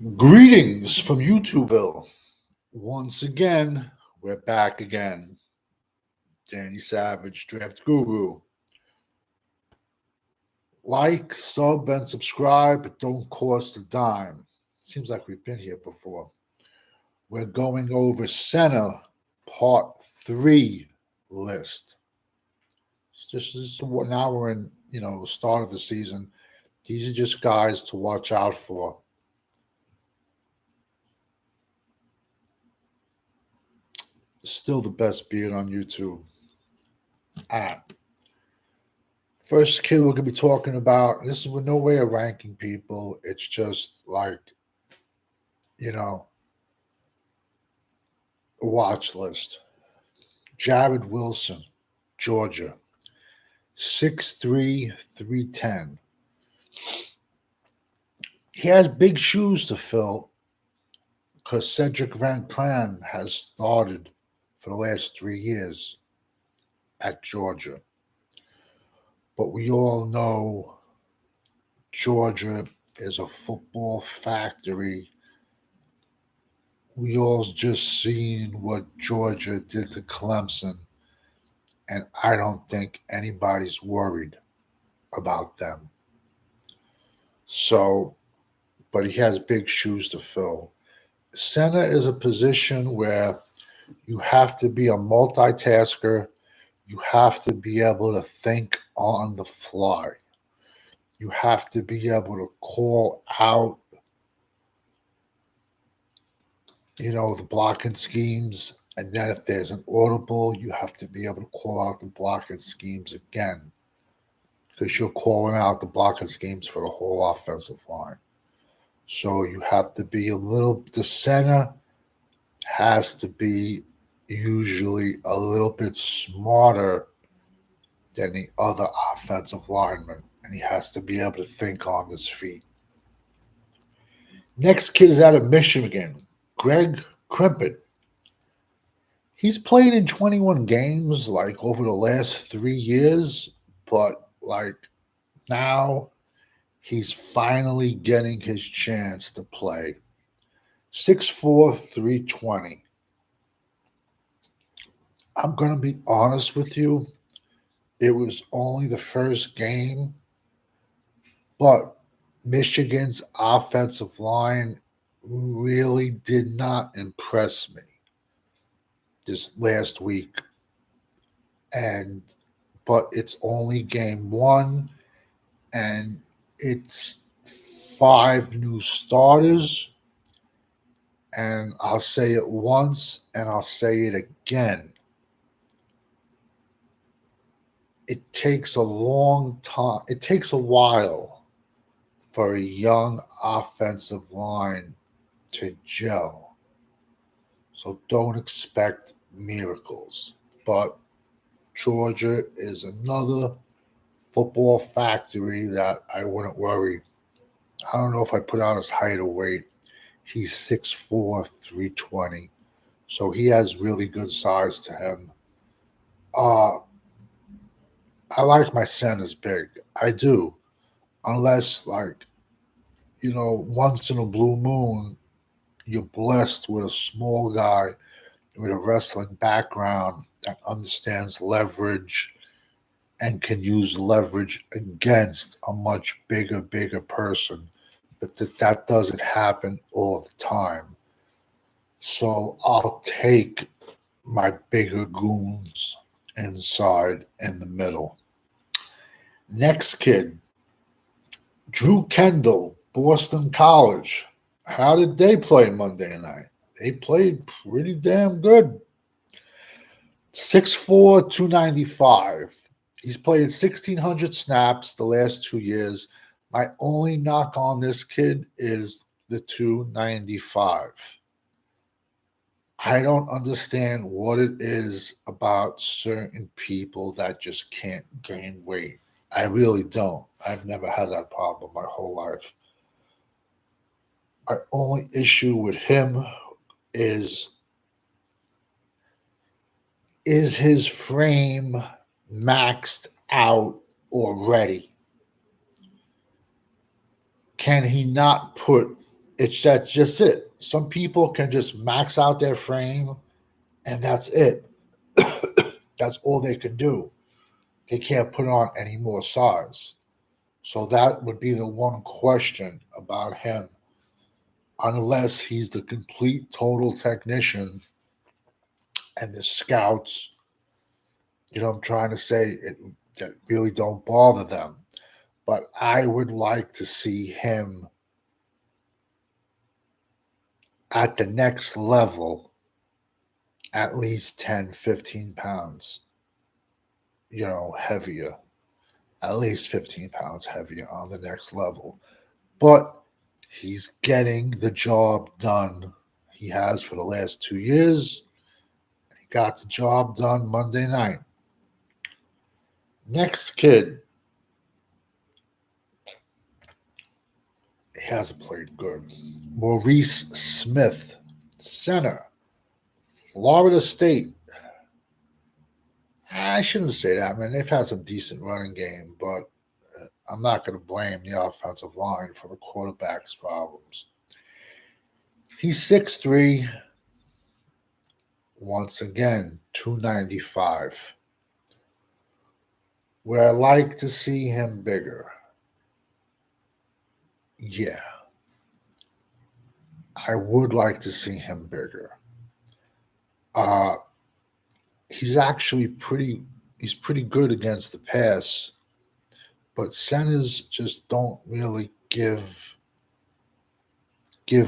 Greetings from YouTubeville. Once again, we're back again. Danny Savage, Draft Guru. Like, sub, and subscribe. It don't cost a dime. Seems like we've been here before. We're going over center part 3 list. Now we're in, start of the season. These are just guys to watch out for. Still the best beard on YouTube. First kid we're going to be talking about, this is with no way of ranking people. It's just like, a watch list. Jared Wilson, Georgia, 6'3", 310. He has big shoes to fill because Cedric Van Pran has started for the last 3 years at Georgia. But we all know Georgia is a football factory. We all just seen what Georgia did to Clemson, and I don't think anybody's worried about them. So, but he has big shoes to fill. Center is a position where you have to be a multitasker. You have to be able to think on the fly. You have to be able to call out, the blocking schemes. And then if there's an audible, you have to be able to call out the blocking schemes again. Because you're calling out the blocking schemes for the whole offensive line. So you have to be the center has to be usually a little bit smarter than the other offensive linemen. And he has to be able to think on his feet. Next kid is out of Michigan, Greg Krimpet. He's played in 21 games like over the last 3 years, but like now he's finally getting his chance to play. 6'4", 320. I'm going to be honest with you. It was only the first game, but Michigan's offensive line really did not impress me this last week. But it's only game 1, and it's 5 new starters. And I'll say it once and I'll say it again. It takes a long time. It takes a while for a young offensive line to gel. So don't expect miracles. But Georgia is another football factory that I wouldn't worry. I don't know if I put out his height or weight. He's 6'4", 320. So he has really good size to him. I like my centers big. I do. Unless, once in a blue moon, you're blessed with a small guy with a wrestling background that understands leverage and can use leverage against a much bigger person. But that doesn't happen all the time. So I'll take my bigger goons inside in the middle. Next kid, Drew Kendall, Boston College. How did they play Monday night? They played pretty damn good. 6'4", 295. He's played 1,600 snaps the last 2 years. My only knock on this kid is the 295. I don't understand what it is about certain people that just can't gain weight. I really don't. I've never had that problem my whole life. My only issue with him is his frame maxed out already? Can he not put That's just it. Some people can just max out their frame and that's it. That's all they can do. They can't put on any more size. So that would be the one question about him, unless he's the complete total technician and the scouts, I'm trying to say, that really don't bother them. But I would like to see him at the next level at least 10, 15 pounds, heavier, at least 15 pounds heavier on the next level. But he's getting the job done. He has for the last 2 years. He got the job done Monday night. Next kid, he hasn't played good. Maurice Smith, center, Florida State. I shouldn't say that, man. They've had some decent running game, but I'm not going to blame the offensive line for the quarterback's problems. He's 6'3", once again, 295. Would I like to see him bigger? Yeah. I would like to see him bigger. Uh, he's pretty good against the pass, but centers just don't really give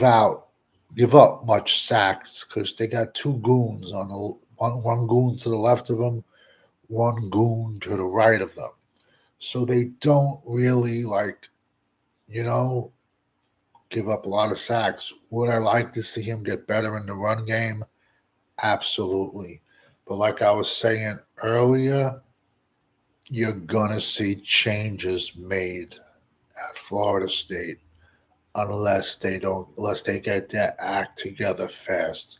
out give up much sacks because they got two goons on the one goon to the left of them, one goon to the right of them. So they don't really you know, give up a lot of sacks. Would I like to see him get better in the run game? Absolutely. But like I was saying earlier, you're gonna see changes made at Florida State unless they get their act together fast.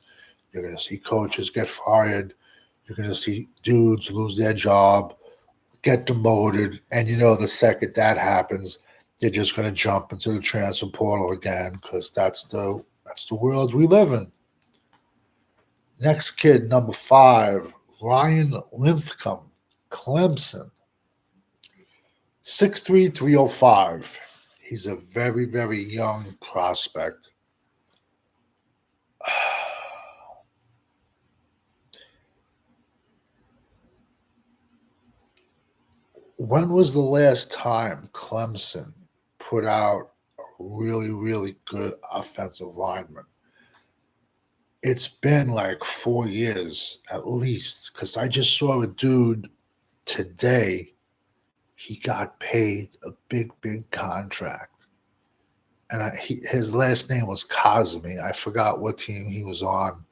You're gonna see coaches get fired. You're gonna see dudes lose their job, get demoted, and the second that happens, they're just gonna jump into the transfer portal again because that's the world we live in. Next kid, number 5, Ryan Linthicum, Clemson, 6'3", 305. He's a very, very young prospect. When was the last time Clemson put out a really, really good offensive lineman? It's been like 4 years at least, because I just saw a dude today. He got paid a big, big contract. And his last name was Cosme. I forgot what team he was on.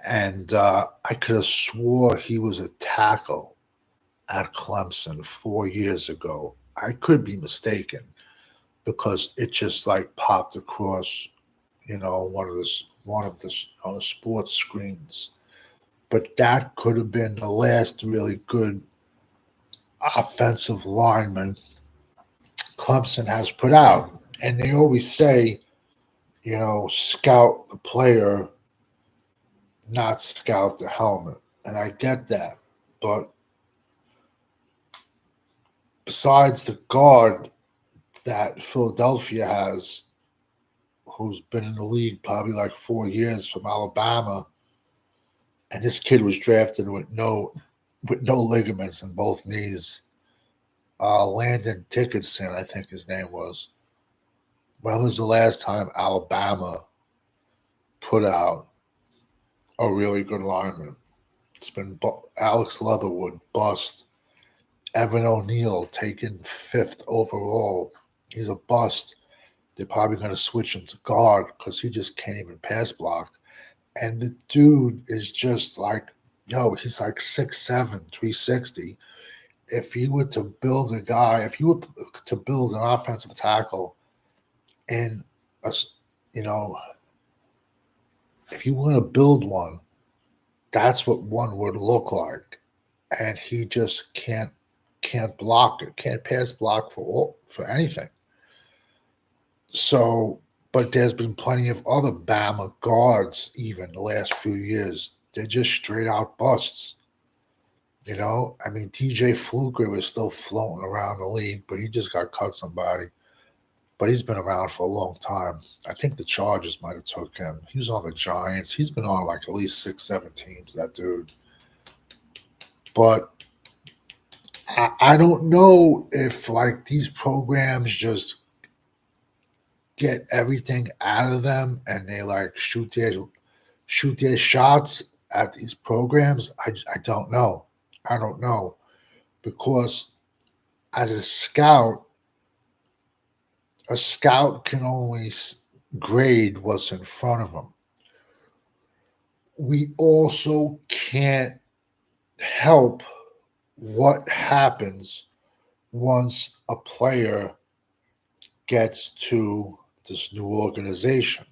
And I could have swore he was a tackle at Clemson 4 years ago. I could be mistaken because it just like popped across, one of the sports screens. But that could have been the last really good offensive lineman Clemson has put out. And they always say, scout the player, not scout the helmet. And I get that. But besides the guard that Philadelphia has, who's been in the league probably like 4 years from Alabama, and this kid was drafted with no ligaments in both knees. Landon Dickinson, I think his name was. When was the last time Alabama put out a really good lineman? It's been Alex Leatherwood, bust. Evan O'Neill, taken 5th overall. He's a bust. They're probably going to switch him to guard because he just can't even pass block. And the dude is just like, he's like 6'7", 360. If you were to build if you were to build an offensive tackle in you know, if you want to build one, that's what one would look like. And he just can't block it, can't pass block for anything. So But there's been plenty of other Bama guards, even the last few years. They're just straight out busts. You know, I mean, TJ Fluker is still floating around the league, but he just got cut somebody. But he's been around for a long time. I think the Chargers might have took him. He was on the Giants. He's been on like at least 6, 7 teams, that dude. But I don't know if like these programs just get everything out of them and they like shoot their shots at these programs. I don't know. I don't know because as a scout can only grade what's in front of them. We also can't help what happens once a player gets to this new organization.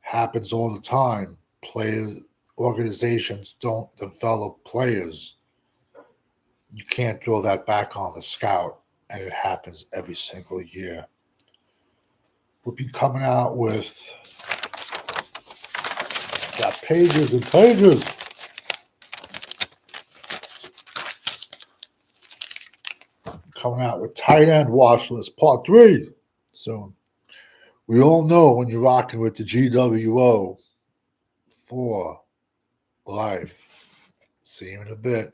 Happens all the time. Players Organizations don't develop players. You can't throw that back on the scout, and it happens every single year. We'll be coming out with got pages and pages. Coming out with tight end watch list part 3 soon. We all know when you're rocking with the GWO for life. See you in a bit.